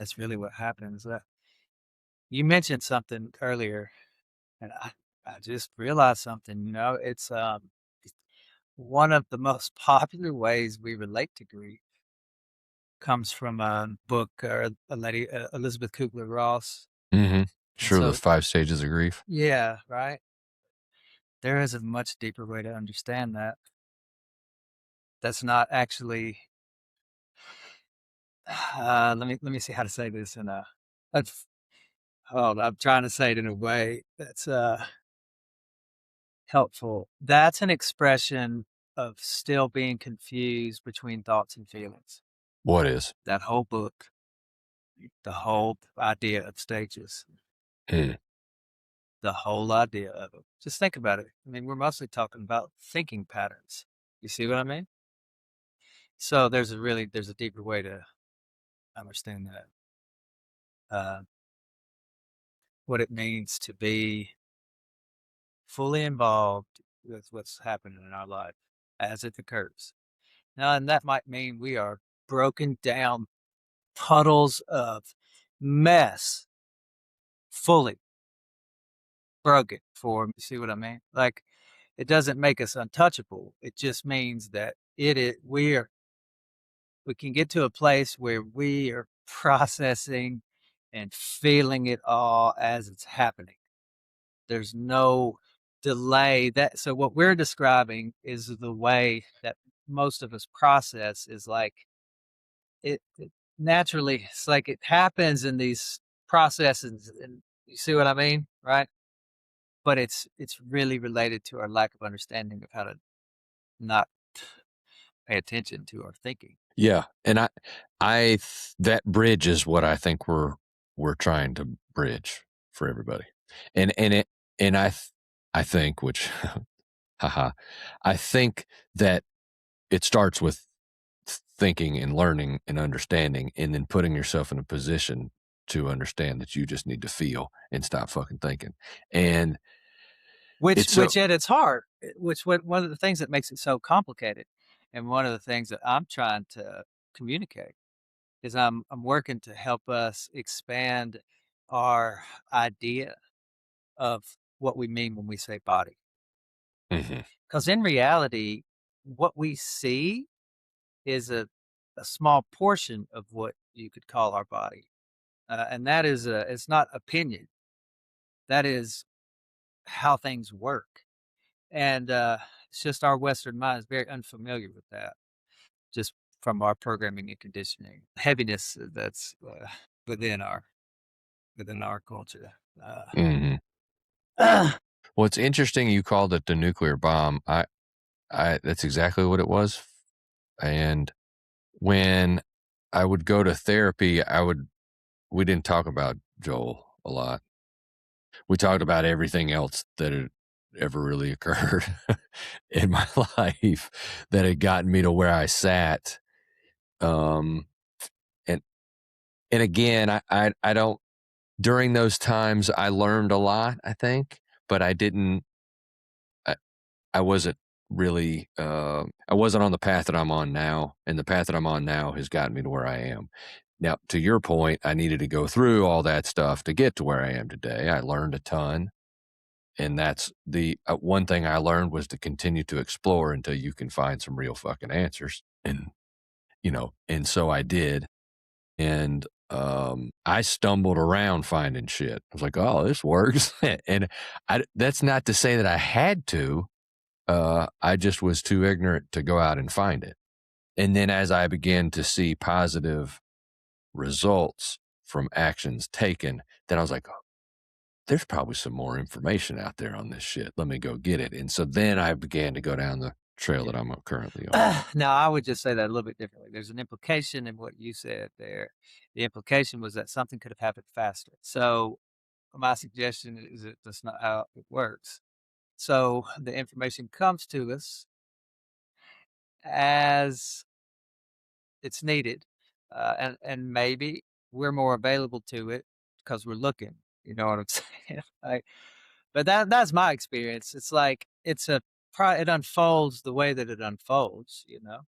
That's really what happens. You mentioned something earlier, and I just realized something. It's one of the most popular ways we relate to grief comes from a book or a lady, Elizabeth Kubler-Ross. Mhm. And Sure, the so, 5 stages of grief. yeah, right. There is a much deeper way to understand that. That's not actually. Let me see how to say this in a. That's, hold. I'm trying to say it in a way that's helpful. That's an expression of still being confused between thoughts and feelings. What is? That whole book, the whole idea of stages, Mm. the whole idea of it. Just think about it. I mean, we're mostly talking about thinking patterns. You see what I mean? So there's a deeper way to understand that. Uh, what it means to be fully involved with what's happening in our life as it occurs. Now, and that might mean we are broken down puddles of mess, fully broken form. You see what I mean? Like, it doesn't make us untouchable. It just means that we can get to a place where we are processing and feeling it all as it's happening. There's no delay. So what we're describing is the way that most of us process is like it naturally, it's like it happens in these processes, and you see what I mean, right? But it's really related to our lack of understanding of how to not pay attention to our thinking. Yeah, and that bridge is what I think we're trying to bridge for everybody. And it and I think, which haha, I think that it starts with thinking and learning and understanding and then putting yourself in a position to understand that you just need to feel and stop fucking thinking. And Which it's so which at its heart, one of the things that makes it so complicated, and one of the things that I'm trying to communicate is I'm working to help us expand our idea of what we mean when we say body. Mhm. Because in reality, what we see is a small portion of what you could call our body. And that is it's not opinion. That is how things work. And it's just our Western mind is very unfamiliar with that, just from our programming and conditioning. Heaviness that's within our within our culture. Mhm. Uh, Well, it's interesting you called it the nuclear bomb. I that's exactly what it was. And when I would go to therapy, we didn't talk about Joel a lot. We talked about everything else that had ever really occurred in my life that had gotten me to where I sat. Um, and and again, I don't during those times I learned a lot, I think, but I, I wasn't really I wasn't on the path that I'm on now, and the path that I'm on now has gotten me to where I am. Now, to your point, I needed to go through all that stuff to get to where I am today. I learned a ton, and that's the one thing I learned was to continue to explore until you can find some real fucking answers. And and so I did, and I stumbled around finding shit. I was like, "Oh, this works," and that's not to say that I had to. I just was too ignorant to go out and find it. And then as I began to see positive results from actions taken, then I was like, oh, there's probably some more information out there on this shit. Let me go get it. And so then I began to go down the trail that I'm currently on. now, I would just say that a little bit differently. There's an implication in what you said there. The implication was that something could have happened faster. So my suggestion is that that's not how it works. So the information comes to us as it's needed, and maybe we're more available to it because we're looking. You know what I'm saying? Like, but that's my experience. It's like it unfolds the way that it unfolds.